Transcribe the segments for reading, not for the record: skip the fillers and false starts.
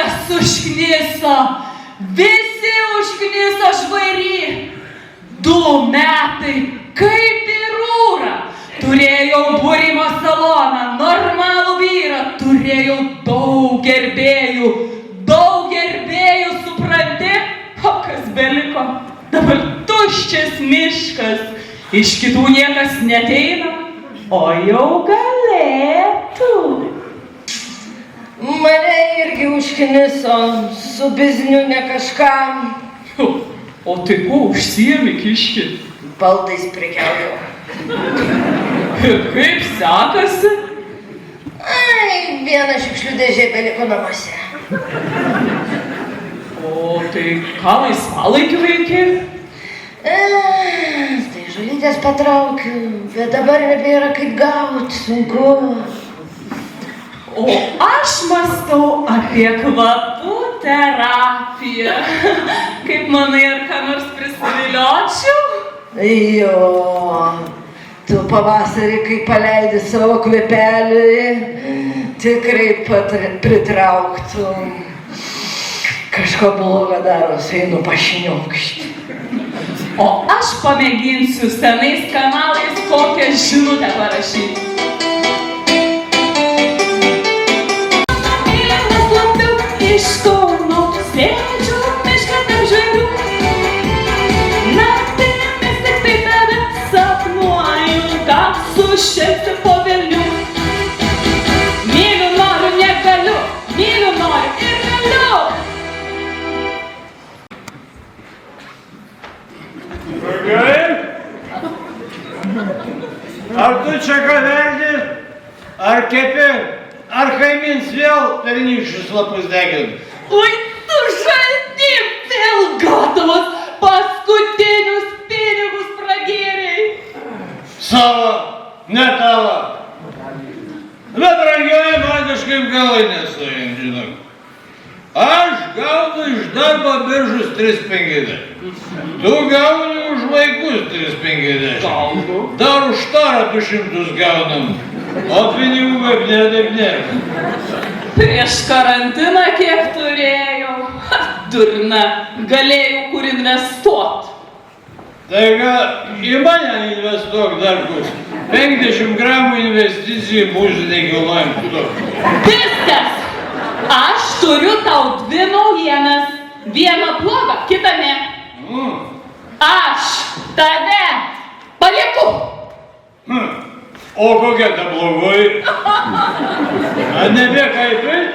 Viskas užkniso, visi užkniso žvairy. 2 metai, kaip į rūrą. Turėjau būrimo saloną, normalų vyrą, turėjau daug gerbėjų, supranti? O kas beliko? Dabar tuščias miškas, iš kitų niekas neteina, o jau galėtų. Mane irgi užkniso, su bizniu ne kažkam. O tai ko užsiemi, kiški? Baldais prekiaujau. Ir kaip sekasi? Ai, viena šiukšlių dėžė beliko namuose. O tai ką laisvalaikiu veiki? Tai žolytės patraukiu, bet dabar nebėra kaip gaut, sunku. O aš mąstau apie kvapų terapiją. Kaip manai, ar ką nors prisiviliočiau? Jo, tu pavasarį, kai paleidi savo kvepelį, tikrai pritrauktum. Kažko blogo darosi, einu pašniokšti. O aš pamėginsiu senais kanalais kokią žinutę parašyti. Iš Kauno sėdžiu miške tarp žvėrių. Naktimis tik tai tave sapnuoju, ką sušelpti po velnių. Myliu, noriu, negaliu, myliu, noriu ir galiu. Draugai, ar tu čia ką verdi, ar kepi? Ar kaimins vėl pernykščius lapus degina? Ui, tu žaldi, vėl gatavas, paskutinius pinigus pragėrei. Savo, ne tavo. Bet brangioji man kažkaip galai nesuėjant, žinok. Aš gaunu iš darbo biržus 3,50. Tu gauni už vaikus 3,50. Gaunu. Dar už tarą 200 gaunam. O pinigų kaip nėra. Prieš karantiną kiek turėjau. Durna, galėjau kur investuot. Tai gal į mane investuok dar kus. 50 gramų investicijų mūsų nekilnojamą turtą. Viskas! Aš turiu tau 2 naujienas. Vieną blogą, kitą ne. Aš tave palieku. O kokia ta blogoji? Ar nebe kaipit?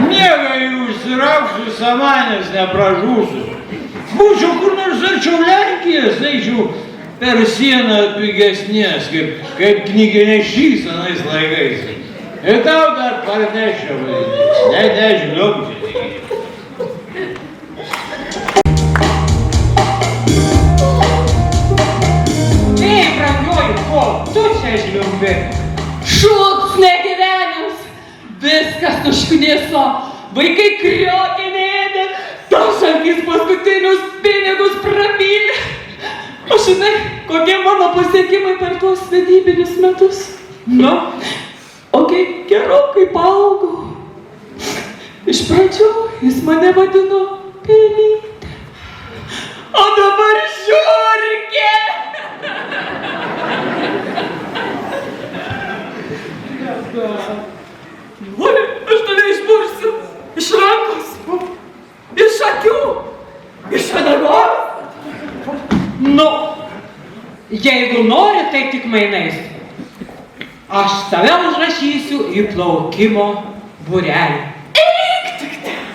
Miegai užsirauksiu, samanės nepražūsiu. Būčiau kur nors arčiau Lenkijos, eičiau per sieną pigesnės, kaip knyginešys anais laikais. Ir tau dar parnešia vaidės. Nežliumbti. Tu čia žliumbi. Šūks negyvenims. Viskas užkniso. Vaikai kriokinėdė. Tašankis paskutinius pinigus prapylė. O žinai, kokie mano pasiekimai per tuos vedybinius metus? Nu, o kaip gerokai paaugau. Iš pradžių jis mane vadino Pelytė. O dabar Žiurkė. Oi, aš tave išbursiu. Iš rankos, iš akių, iš uodegos. Nu, jeigu nori, tai tik mainais. Aš tave užrašysiu į plaukimo būrelį. Eik tik ten.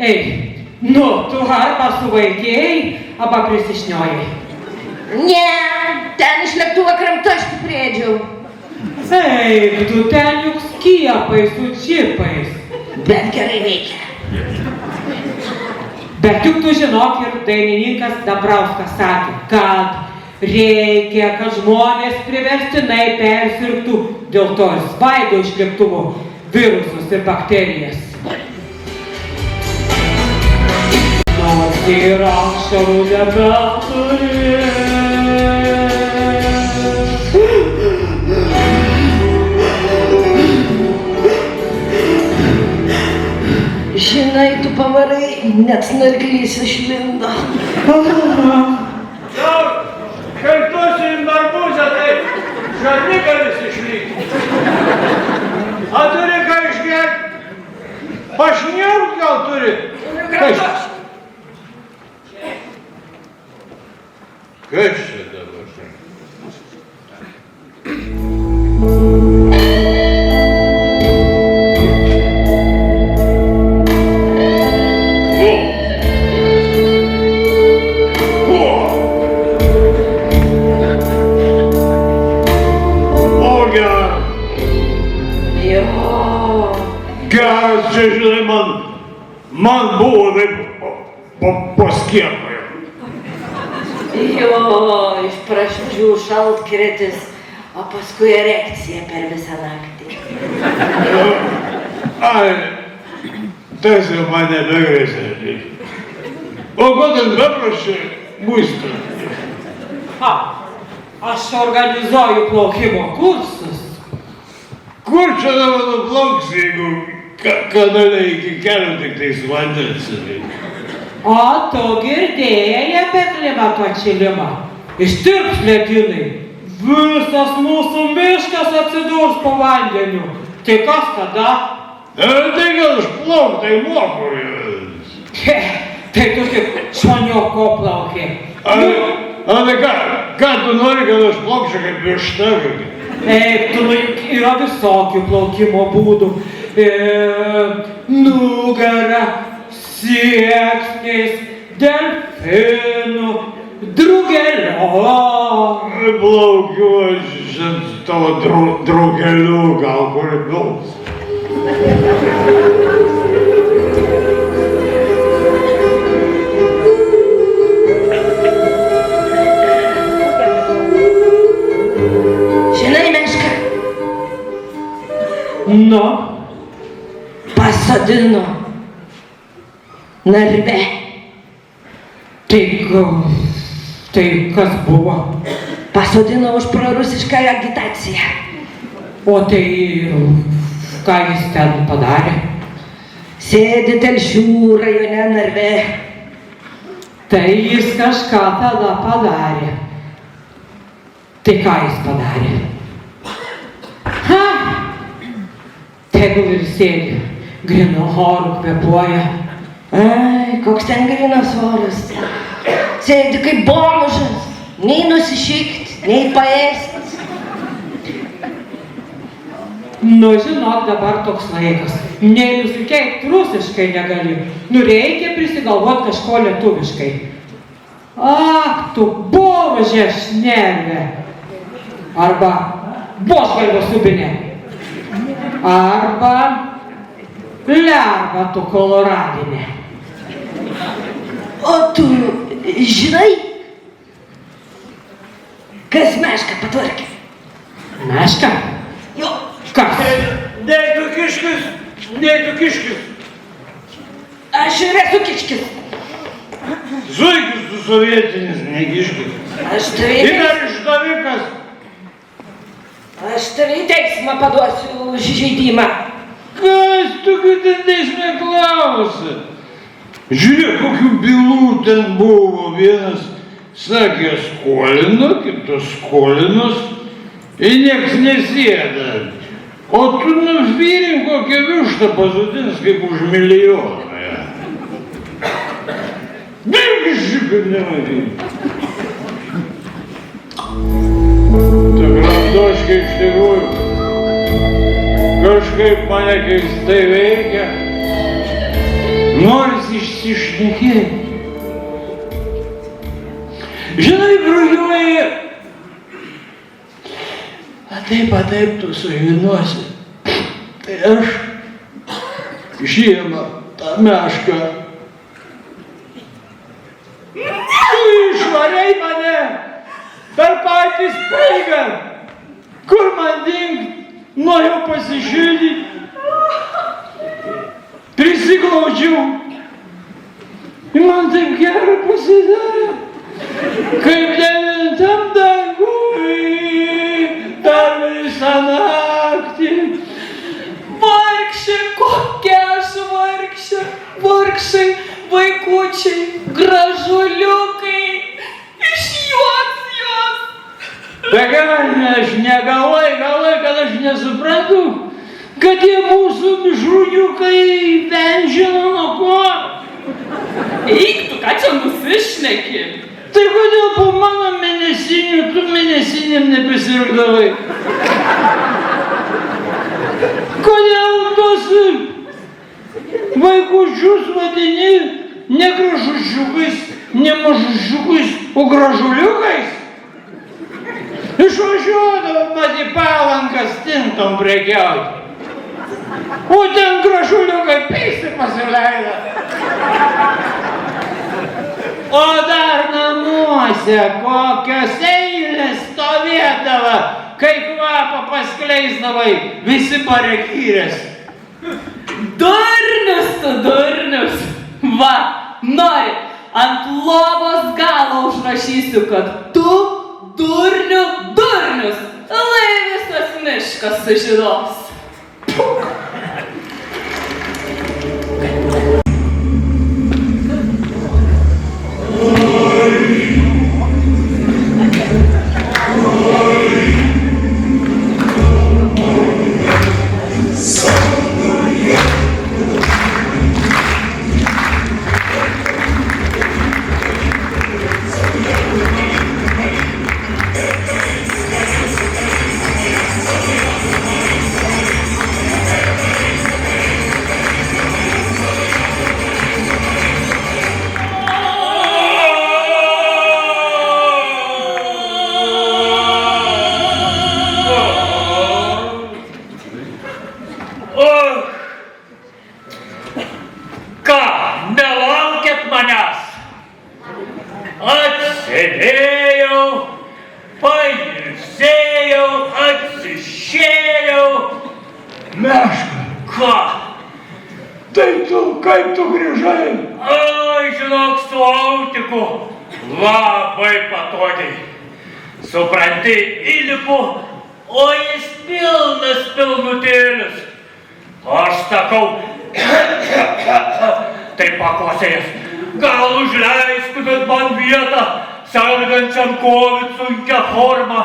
Ei, nu, tu arba suvaikėjai, arba prisišniojai. Ne, ten iš lėktuvo kramtoškį priedžiau. Ei, tu ten juk skiepai su čipais. Bet gerai veikia. Bet juk tu žinok, ir dainininkas Dabrauskas sakė, kad reikia, kad žmonės priverstinai persirgtų, dėl to ir svaido iš lėktuvo virusus ir bakterijas. Nors ir ašarų nebeturi. Žinai, tu pavarai, net snarglys išlindo. Kai tu esi darbuzė, tai žandikalis išlygti. A turi ką išgerti? Pašniaukt gal turi? Kas čia dabar? Geras čia, žinai, man buvo taip paskiepai. Jo, iš pradžių šaltkritis, o paskui erekcija per visą naktį. Ai, tas jau man nebegrėsia. O ko tas beprašė muistą? Aš organizuoju plaukimo kursus. Kur čia dabar nuplauks, jeigu kanale iki kelių tik tais vandens? O tu girdėjai apie klimato atšilimą? Ištirps ledynai. Visas mūsų miškas atsidurs po vandeniu. Tai kas tada? Tai gal išplauk, tai moku. Tai tu tik švanioko plauki. Tai ką tu nori, kad aš plaukčiau kaip višta? Eik, tu yra visokių plaukimo būdų. Nugara, sieksniais, delfinų, drugelio. Plaukiu aš tavo drugeliu, gal kur įpils. Nu, pasodino narve. Tai kas buvo? Pasodino už prorusišką agitaciją. O tai ką jis ten padarė? Sėdi Telšių rajone narve. Tai jis kažką tada padarė. Tai ką jis padarė? Tegul ir sėdi, grinu oru kvepuoja. Ai, koks ten grinas oras. Sėdi kaip bomžas, nei nusišikt, nei paėst. Nu, žinok, dabar toks laikas. Nei nusikeikt rusiškai negali. Nu, reikia prisigalvot kažko lietuviškai. Ak, tu bomžė šnervė. Arba božgalvio subinė. Arba lerva tu koloradinė. O tu žinai, kas mešką patvarkė? Mešką? Jo. Kas? Nei tu kiškis. Aš ir esu kiškis. Zuikis tu sovietinis, ne kiškis. Aš Ir dar išdavikas. Aš tave į teismą paduosiu už įžeidimą. Kas tokių ten teisme klausia? Žiūrėk, kokių bylų ten buvo. Vienas sakė skolino, kitas skolinos ir nieks nesėda. O tu nufyrink kokią vištą pasodins kaip už milijoną. Dirgi šipir nematyti. Grandoškai iš tikrųjų kažkaip mane keistai veikia, norisi išsišnekėti. Žinai, broliuoji, taip tu sužinosi. Tai aš žiemą tą mešką kur man dingt, noriu pasišildyti. Prisiglaudžiau. Ir man taip gera pasidarė, kaip devintam dangui, dar visą naktį. Vargšė, kokia aš vargšė, vargšai, vaikučiai, gražuliukai, išjuoks juos. Bet aš negalvoju, kad aš nesuprantu, kad tie mūsų mišrūniukai venžino nuo ko. Eik, tu ką čia nusišneki? Tai kodėl po mano mėnesinių tu mėnesinėm nepasirgdavai? Kodėl tos vaikučius vadini ne gražušiukais, ne mažušiukais, o gražuliukais? Išvažiuodavo pat į Palanką stintom prekiauti. O ten gražuliukai pysi pasileido. O dar namuose kokios eilės stovėdavo, kai kvapą paskleisdavai, visi parekyrės. Durnius tu, durnius. Va, nori, ant lovos galo užrašysiu, kad tu durnių durnius. Lai visas miškas sužinos. Atsėdėjau, pailsėjau, atsišėriau. Meška, Ką? tai tu, kaip tu grįžai? Ai, žinok, su autiku labai patogiai. Supranti, įlipu, o jis pilnas pilnutėlis. Aš sakau, tai pakosėjęs. Gal užleistumėt man vietą, sergančiam COVID sunkia forma.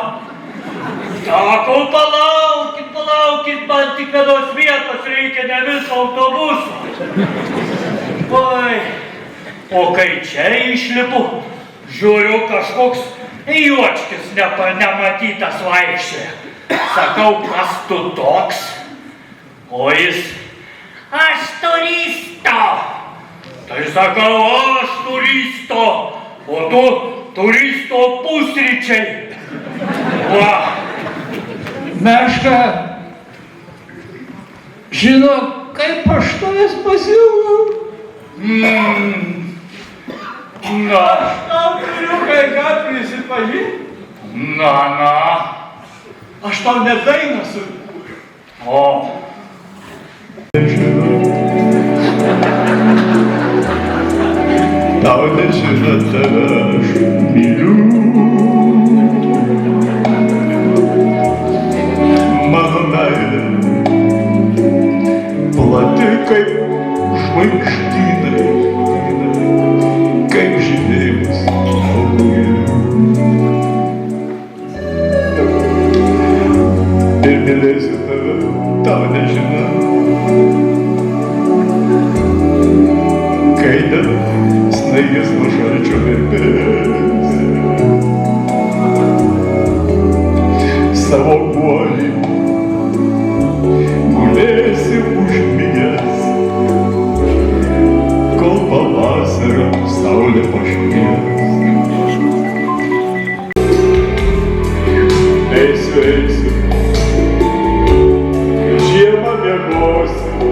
Sakau, palaukit, man tik vienos vietos reikia, ne viso autobuso. Oi, o kai čia išlipu, žiūriu kažkoks juočkis nematytas vaikščioja. Sakau, kas tu toks? O jis, aš turisto. Tai sakau, aš turisto, o tu turisto pusryčiai. Va. Meška, žinok, kaip aš tavęs pasiilgau. Na, Tau turiu kai ką prisipažinti. na. Aš tau net dainą sukūriau. O, Tau nežinot, tave aš myliu. Mano meilė plati kaip žvaigždynai, kaip žydėjimas danguje. Ir mylėsiu tave, tau nežinant, kai net snaigės nuo šalčio virpės. Savo guolį gulėsi užmigęs, kol pavasario saulė pašvies. Eisiu, žiemą miegosiu,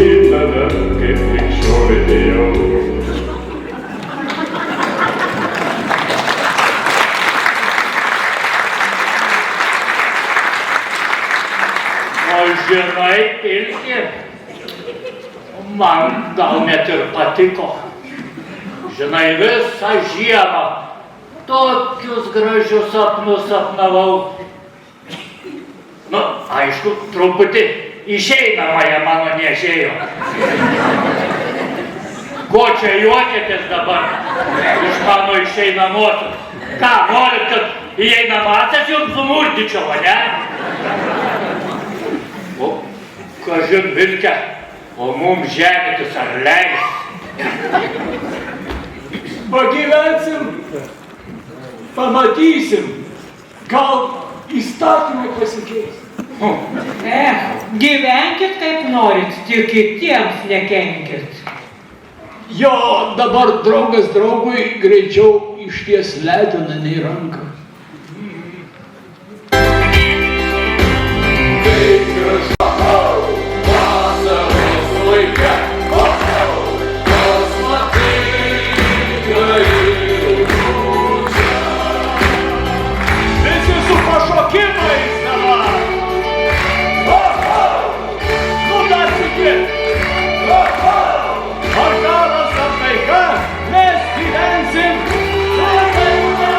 ir tada, kaip krikščionė ėjau. Žinai, Pilki, man gal net ir patiko. Žinai, visą žiemą tokius gražius sapnus sapnavau. Nu, aišku, truputį išeinamąją mano nešėjo. Ko čia juokėtės dabar iš mano išeinamosios? Ką, norit, kad įeinamąsias jums sumurdyčiau, ne? O, kažin Vilke, o mums žemėtis ar leis? Pagyvensim, pamatysim, gal įstatymai pasikeis. Gyvenkit kaip norit, tik kitiems nekenkit. Jo, dabar draugas draugui greičiau išties leteną nei ranką.